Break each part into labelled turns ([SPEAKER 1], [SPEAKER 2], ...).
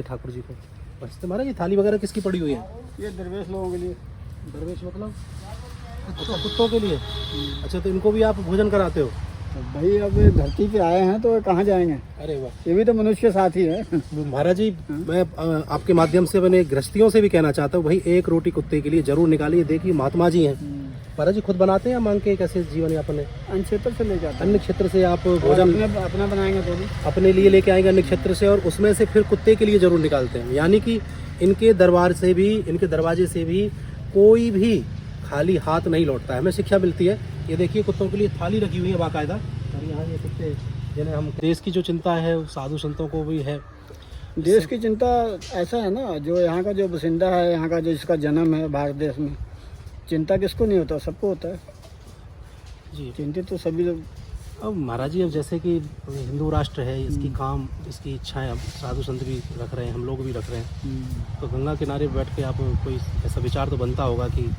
[SPEAKER 1] ठाकुर जी को बस। तो महाराज ये थाली वगैरह किसकी पड़ी हुई है?
[SPEAKER 2] ये दरवेश लोगों के लिए।
[SPEAKER 1] दरवेश मतलब अच्छा कुत्तों के लिए। अच्छा तो इनको भी आप भोजन कराते हो?
[SPEAKER 2] तो भाई अब धरती पे आए हैं तो कहाँ जाएंगे,
[SPEAKER 1] अरे वाह।
[SPEAKER 2] ये भी तो मनुष्य के साथ ही है।
[SPEAKER 1] महाराज जी मैं आपके माध्यम से मैंने गृहस्थियों से भी कहना चाहता हूँ भाई एक रोटी कुत्ते के लिए जरूर निकालिए। देखिए महात्मा जी हैं, महाराज जी खुद बनाते हैं मांग के कैसे जीवन यापन है?
[SPEAKER 2] अन्य क्षेत्र से ले जाते हैं।
[SPEAKER 1] अन्य क्षेत्र से आप भोजन
[SPEAKER 2] अपना बनाएंगे तो भी
[SPEAKER 1] अपने लिए लेके आएंगे अन्य क्षेत्र से, और उसमें से फिर कुत्ते के लिए जरूर निकालते हैं। यानी कि इनके दरबार से भी, इनके दरवाजे से भी कोई भी खाली हाथ नहीं लौटता है। हमें शिक्षा मिलती है। ये देखिए कुत्तों के लिए थाली रखी हुई है बाकायदा, और यहाँ ये कुत्ते जिन्हें हम देश की जो चिंता है साधु संतों को भी है।
[SPEAKER 2] देश की चिंता ऐसा है ना, जो यहाँ का जो बसिंदा है, यहाँ का जो जिसका जन्म है भारत देश में, चिंता किसको नहीं होता, सबको होता है
[SPEAKER 1] जी।
[SPEAKER 2] चिंतित तो सभी लोग।
[SPEAKER 1] अब महाराज जी अब जैसे कि हिंदू राष्ट्र है, इसकी काम इसकी इच्छाएं अब साधु संत भी रख रहे हैं, हम लोग भी रख रहे हैं। तो गंगा किनारे बैठ के आप कोई ऐसा विचार तो बनता होगा कि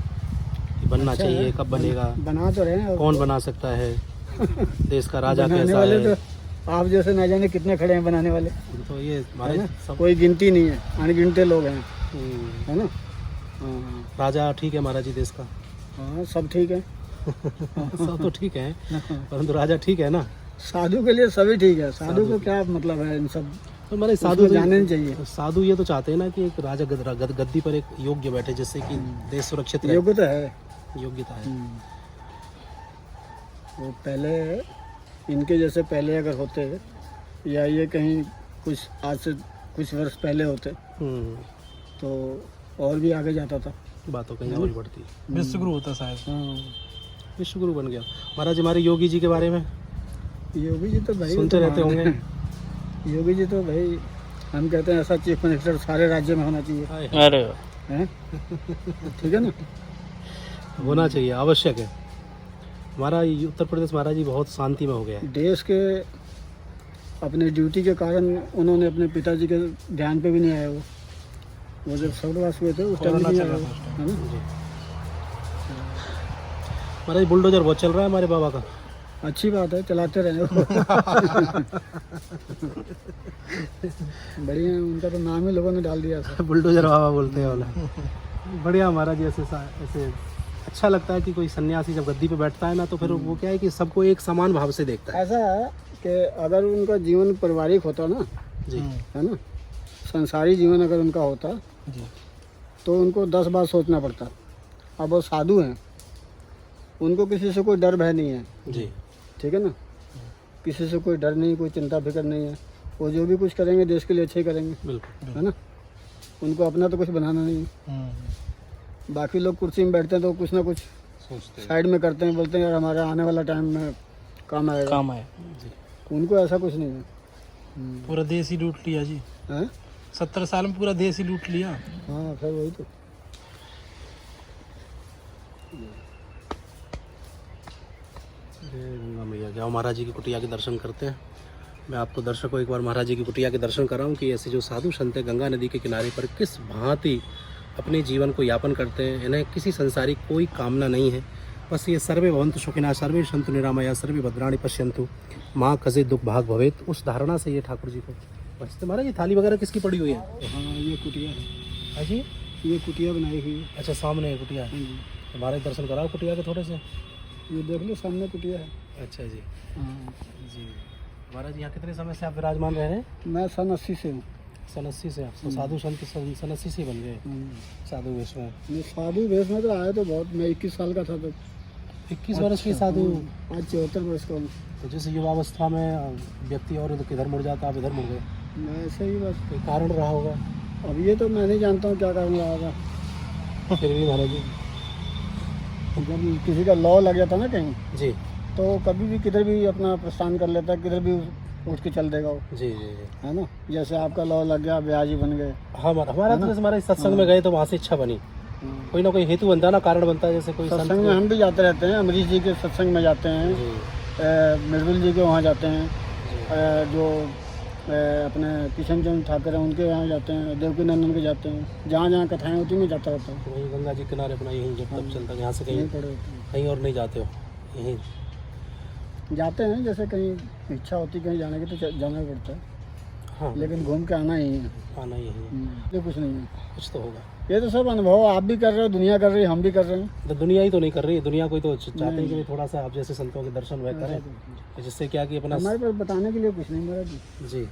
[SPEAKER 1] बनना
[SPEAKER 2] अच्छा
[SPEAKER 1] चाहिए,
[SPEAKER 2] है,
[SPEAKER 1] कब बनेगा,
[SPEAKER 2] बना तो रहे हैं।
[SPEAKER 1] कौन बना सकता है, देश का राजा
[SPEAKER 2] बनाने
[SPEAKER 1] कैसा
[SPEAKER 2] वाले
[SPEAKER 1] है।
[SPEAKER 2] तो आप जैसे ना जाने कितने खड़े हैं बनाने वाले,
[SPEAKER 1] तो ये
[SPEAKER 2] है
[SPEAKER 1] हमारे
[SPEAKER 2] ना?
[SPEAKER 1] सब
[SPEAKER 2] कोई गिनती नहीं है, अनगिनते लोग हैं, है ना। हाँ
[SPEAKER 1] राजा ठीक है महाराज जी देश का।
[SPEAKER 2] हाँ सब ठीक है।
[SPEAKER 1] सब तो ठीक है परंतु राजा ठीक है ना।
[SPEAKER 2] साधु के लिए सभी ठीक है, साधु को क्या मतलब है इन सब,
[SPEAKER 1] तो हमारे साधु
[SPEAKER 2] साधु जाने नहीं चाहिए।
[SPEAKER 1] साधु ये तो चाहते हैं ना कि एक राजा गद्दी पर एक योग्य बैठे, जिससे कि देश सुरक्षित रहे।
[SPEAKER 2] योग्य तो है,
[SPEAKER 1] योग्यता है।
[SPEAKER 2] वो पहले इनके जैसे पहले अगर होते, या ये कहीं कुछ आज से कुछ वर्ष पहले होते तो और भी आगे जाता था।
[SPEAKER 1] बातों कहीं और बढ़ती।
[SPEAKER 2] विश्वगुरु होता शायद। हाँ
[SPEAKER 1] विश्वगुरु बन गया। महाराज हमारे योगी जी के बारे में
[SPEAKER 2] योगी जी तो भाई
[SPEAKER 1] सुनते रहते होंगे।
[SPEAKER 2] योगी जी तो भाई हम कहते हैं ऐसा चीफ मिनिस्टर सारे राज्य में होना चाहिए।
[SPEAKER 1] अरे
[SPEAKER 2] हैं ठीक है ना,
[SPEAKER 1] होना चाहिए, आवश्यक है। हमारा उत्तर प्रदेश महाराज जी बहुत शांति में हो गया है।
[SPEAKER 2] देश के अपने ड्यूटी के कारण उन्होंने अपने पिताजी के ध्यान पे भी नहीं आया। वो जब स्वर्गवास हुए थे उस टाइम नहीं आया, है ना।
[SPEAKER 1] महाराज बुलडोजर बहुत चल रहा है हमारे बाबा का।
[SPEAKER 2] अच्छी बात है, चलाते रहे। बढ़िया है, उनका तो नाम ही लोगों ने डाल दिया था।
[SPEAKER 1] बुलडोजर बाबा बोलते हैं वाला। बढ़िया महाराज जी। ऐसे अच्छा लगता है कि कोई सन्यासी जब गद्दी पे बैठता है ना, तो फिर वो क्या है कि सबको एक समान भाव से देखता है।
[SPEAKER 2] ऐसा है कि अगर उनका जीवन पारिवारिक होता ना
[SPEAKER 1] जी,
[SPEAKER 2] है ना, संसारी जीवन अगर उनका होता
[SPEAKER 1] जी,
[SPEAKER 2] तो उनको 10 बार सोचना पड़ता। अब वो साधु हैं, उनको किसी से कोई डर भय नहीं है
[SPEAKER 1] जी,
[SPEAKER 2] ठीक है ना, किसी से कोई डर नहीं, कोई चिंता फिक्र नहीं है। वो जो भी कुछ करेंगे देश के लिए अच्छे ही करेंगे,
[SPEAKER 1] बिल्कुल,
[SPEAKER 2] है ना। उनको अपना तो कुछ बनाना नहीं है। बाकी लोग कुर्सी में बैठते हैं तो कुछ ना कुछ
[SPEAKER 1] सोचते
[SPEAKER 2] साइड में करते हैं, बोलते हैं यार हमारा आने वाला टाइम में काम आएगा।
[SPEAKER 3] काम आए।
[SPEAKER 2] उनको ऐसा कुछ नहीं है।
[SPEAKER 3] पूरा देश ही लूट लिया जी,
[SPEAKER 2] हैं
[SPEAKER 3] 70 साल में पूरा देश ही लूट लिया।
[SPEAKER 2] हाँ फिर वही तो।
[SPEAKER 1] गंगा मैया जाओ महाराज जी की कुटिया के दर्शन करते हैं। मैं आपको दर्शकों एक बार महाराज जी की कुटिया के दर्शन कराऊं कि ऐसे जो साधु संत हैं गंगा नदी के किनारे पर किस भांति अपने जीवन को यापन करते हैं। इन्हें किसी संसारी कोई कामना नहीं है, बस ये सर्वे भवन्तु सुखिनः सर्वे सन्तु निरामया सर्वे भद्राणि पश्यन्तु माँ कजे दुख भाग भवेत, उस धारणा से ये ठाकुर जी को बस। तो महाराज ये थाली वगैरह किसकी पड़ी हुई है?
[SPEAKER 2] हाँ ये कुटिया है।
[SPEAKER 1] हाँ जी,
[SPEAKER 2] ये कुटिया बनाई हुई है।
[SPEAKER 1] अच्छा सामने है कुटिया। हमारे दर्शन कराओ कुटिया के थोड़े से।
[SPEAKER 2] ये देख लो सामने कुटिया है।
[SPEAKER 1] अच्छा जी,
[SPEAKER 2] हाँ
[SPEAKER 1] जी। महाराज यहाँ कितने समय से आप विराजमान रह रहे हैं?
[SPEAKER 2] मैं सन 80 से हूँ।
[SPEAKER 1] सन 80 से आप तो साधु संत सन 80 से बन गए साधु वेश में।
[SPEAKER 2] मैं साधु वेश में तो आया तो बहुत, मैं 21 साल का था तो।
[SPEAKER 1] 21 वर्ष के साधु।
[SPEAKER 2] आज 74 वर्ष का हूँ।
[SPEAKER 1] तो जिस युवावस्था में व्यक्ति और किधर मुड़ जाता आप इधर मुड़ गए,
[SPEAKER 2] मैं ऐसे ही बस।
[SPEAKER 1] कोई कारण रहा होगा?
[SPEAKER 2] अब ये तो मैं नहीं जानता हूँ क्या कारण रहा होगा।
[SPEAKER 1] फिर भी महाराज जी
[SPEAKER 2] जब किसी का लॉ लग जाता ना कहीं,
[SPEAKER 1] जी
[SPEAKER 2] तो कभी भी किधर भी अपना प्रस्थान कर लेता है, किधर भी उठ के चल देगा वो,
[SPEAKER 1] जी जी जी।
[SPEAKER 2] है ना। जैसे आपका लॉ लग गया, ब्याज ही बन गए।
[SPEAKER 1] हाँ हमारा तो जैसे हमारे सत्संग में गए तो वहाँ से इच्छा बनी, कोई ना कोई हेतु बनता है ना, कारण बनता है। जैसे कोई
[SPEAKER 2] सत्संग में हम भी जाते रहते हैं, अमरीश जी के सत्संग में जाते हैं, मृदुल जी के वहाँ जाते हैं, जो अपने किशन चंद्र ठाकर हैं उनके यहाँ जाते हैं, देवकी नंदन के जाते हैं, जहाँ जहाँ कथाएँ होती हैं जाता रहता हूँ।
[SPEAKER 1] तो वही गंगा जी किनारे अपना यहीं जब तक चलता है, यहाँ से
[SPEAKER 2] यहीं
[SPEAKER 1] कहीं
[SPEAKER 2] पड़े होते हैं।
[SPEAKER 1] कहीं और नहीं जाते हो? यहीं
[SPEAKER 2] जाते हैं, जैसे कहीं इच्छा होती कहीं जाने की तो जाना ही पड़ता है।
[SPEAKER 1] हाँ
[SPEAKER 2] लेकिन घूम के आना ही है।
[SPEAKER 1] आना ही है,
[SPEAKER 2] ये कुछ नहीं है,
[SPEAKER 1] कुछ तो होगा।
[SPEAKER 2] ये तो सब अनुभव आप भी कर रहे हो, दुनिया कर रही है, हम भी कर रहे हैं।
[SPEAKER 1] तो दुनिया ही तो नहीं कर रही है, दुनिया कोई तो चाहते हैं कि भाई थोड़ा सा आप जैसे संतों के दर्शन वह करें, जिससे क्या कि अपना
[SPEAKER 2] हमारे पास बताने के लिए कुछ नहीं महाराज जी,
[SPEAKER 1] जी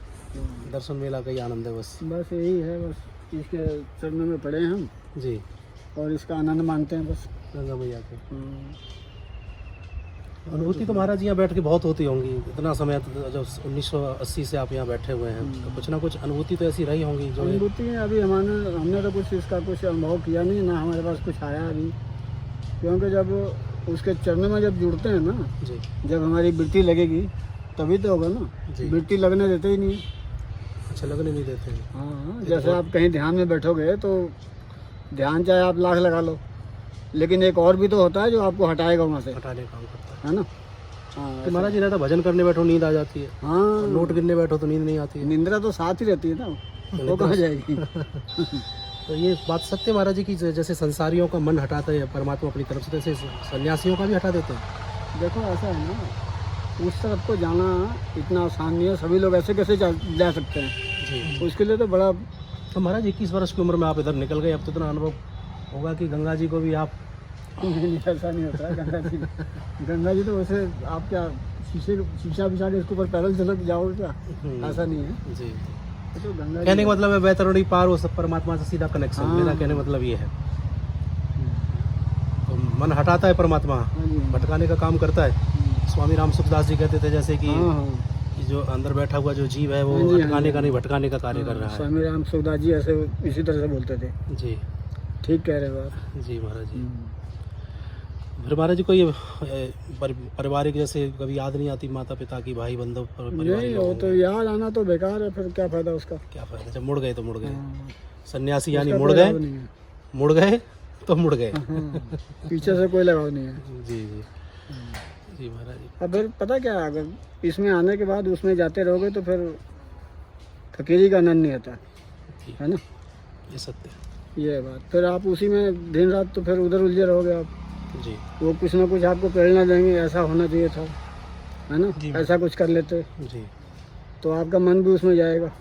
[SPEAKER 1] दर्शन मेला का ही आनंद है बस।
[SPEAKER 2] बस यही है, बस इसके चरणों में पड़े हैं हम
[SPEAKER 1] जी,
[SPEAKER 2] और इसका आनंद मानते हैं बस।
[SPEAKER 1] गंगा मैया के अनुभूति तो महाराज यहाँ बैठ के बहुत होती होंगी, इतना समय तो जब 1980 से आप यहाँ बैठे हुए हैं, तो कुछ ना कुछ अनुभूति तो ऐसी रही होंगी जो
[SPEAKER 2] अनुभूति है। अभी हमने तो कुछ इसका कुछ अनुभव किया नहीं ना, हमारे पास कुछ आया अभी, क्योंकि जब उसके चरणों में जब जुड़ते हैं ना,
[SPEAKER 1] जी
[SPEAKER 2] जब हमारी वृत्ति लगेगी तभी तो होगा ना,
[SPEAKER 1] जी।
[SPEAKER 2] वृत्ति लगने देते ही नहीं।
[SPEAKER 1] अच्छा लगने नहीं देते हैं।
[SPEAKER 2] हाँ, जैसे आप कहीं ध्यान में बैठोगे तो ध्यान चाहे आप लाख लगा लो, लेकिन एक और भी तो होता है जो आपको हटाएगा वहाँ से,
[SPEAKER 1] हटाने का काम करता
[SPEAKER 2] है ना।
[SPEAKER 1] है।
[SPEAKER 2] हाँ,
[SPEAKER 1] तो महाराज जी रहता भजन करने बैठो नींद आ जाती है,
[SPEAKER 2] हाँ,
[SPEAKER 1] नोट गिनने बैठो तो नींद नहीं आती है,
[SPEAKER 2] निंद्रा तो साथ ही रहती है ना, वो कहाँ जाएगी।
[SPEAKER 1] तो ये बात सत्य महाराज जी की जैसे संसारियों का मन हटाता है परमात्मा अपनी तरफ से, तैसे सन्यासियों का भी हटा देते हैं।
[SPEAKER 2] देखो ऐसा है ना, उस तरफ को जाना इतना आसान नहीं है, सभी लोग ऐसे कैसे जा सकते हैं,
[SPEAKER 1] जी
[SPEAKER 2] उसके लिए तो बड़ा।
[SPEAKER 1] तो महाराज 21 वर्ष की उम्र में आप इधर निकल गए, अब तो इतना अनुभव होगा कि गंगा जी को भी आप
[SPEAKER 2] नहीं, ऐसा नहीं होता है गंगा जी तो वैसे आप क्या शीशा बिछा के इसके ऊपर पैदल चलो जाओगे क्या, ऐसा नहीं है।
[SPEAKER 1] जी
[SPEAKER 2] तो गंगा
[SPEAKER 1] कहने का मतलब है वैतरणी पार वो सब परमात्मा से सीधा कनेक्शन,
[SPEAKER 2] हाँ।
[SPEAKER 1] मेरा कहने का मतलब ये है। तो मन हटाता है परमात्मा,
[SPEAKER 2] हाँ जी,
[SPEAKER 1] भटकाने का काम करता है। स्वामी राम सुखदास जी कहते थे जैसे कि
[SPEAKER 2] हाँ हाँ,
[SPEAKER 1] कि जो अंदर बैठा हुआ जो जीव है वो
[SPEAKER 2] हाँ जी, हाँ
[SPEAKER 1] हटकाने
[SPEAKER 2] जी।
[SPEAKER 1] का नहीं भटकाने का कार्य कर रहा है।
[SPEAKER 2] स्वामी राम सुखदास जी ऐसे इसी तरह से बोलते थे।
[SPEAKER 1] जी
[SPEAKER 2] ठीक कह रहे हो आप।
[SPEAKER 1] जी महाराज जी। फिर महाराज जी को ये पारिवारिक जैसे कभी याद नहीं आती माता पिता की, भाई बंधु परिवार
[SPEAKER 2] नहीं, वो तो याद आना तो बेकार है, फिर क्या फायदा उसका।
[SPEAKER 1] क्या फायदा, जब मुड़ गए तो मुड़ गए।
[SPEAKER 2] हाँ,
[SPEAKER 1] सन्यासी यानी
[SPEAKER 2] उसका
[SPEAKER 1] मुड़
[SPEAKER 2] कोई
[SPEAKER 1] गए,
[SPEAKER 2] लगाव नहीं है।
[SPEAKER 1] मुड़ गए तो मुड़ गए।
[SPEAKER 2] हाँ, पीछे से कोई लगाव नहीं है।
[SPEAKER 1] जी जी जी महाराज जी।
[SPEAKER 2] अब फिर पता क्या, अगर इसमें आने के बाद उसमें जाते रहोगे तो फिर फकीरी का आनंद नहीं आता
[SPEAKER 1] जी,
[SPEAKER 2] है ना,
[SPEAKER 1] ये सत्य है।
[SPEAKER 2] ये है बात। फिर आप उसी में दिन रात तो फिर उधर उलझे रहोगे आप,
[SPEAKER 1] जी
[SPEAKER 2] वो कुछ ना कुछ आपको प्रेरणा देंगे, ऐसा होना चाहिए था, है
[SPEAKER 3] जी।
[SPEAKER 2] ना, ऐसा कुछ कर लेते
[SPEAKER 1] जी
[SPEAKER 2] तो आपका मन भी उसमें जाएगा।